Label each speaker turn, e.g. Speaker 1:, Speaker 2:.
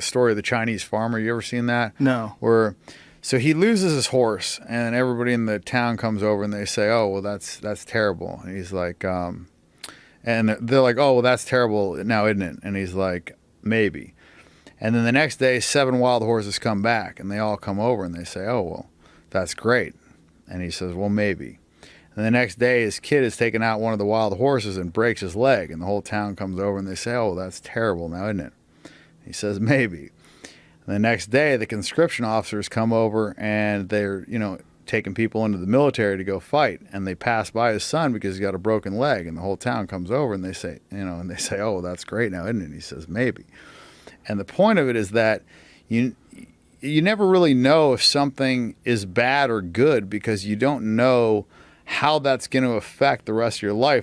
Speaker 1: story of the Chinese farmer. You ever seen that?
Speaker 2: No.
Speaker 1: So he loses his horse, and everybody in the town comes over and they say, "Oh, well, that's terrible." And he's like, and they're like, "Oh, well, that's terrible now, isn't it?" And he's like, "Maybe." And then the next day, 7 wild horses come back, and they all come over and they say, "Oh, well, that's great." And he says, "Well, maybe." And the next day, his kid is taking out one of the wild horses and breaks his leg, and the whole town comes over and they say, "Oh, well, that's terrible now, isn't it?" He says, "Maybe." And the next day, the conscription officers come over and they're, taking people into the military to go fight, and they pass by his son because he's got a broken leg, and the whole town comes over and they say, "Oh, well, that's great now, isn't it?" And he says, "Maybe." And the point of it is that you never really know if something is bad or good because you don't know how that's going to affect the rest of your life.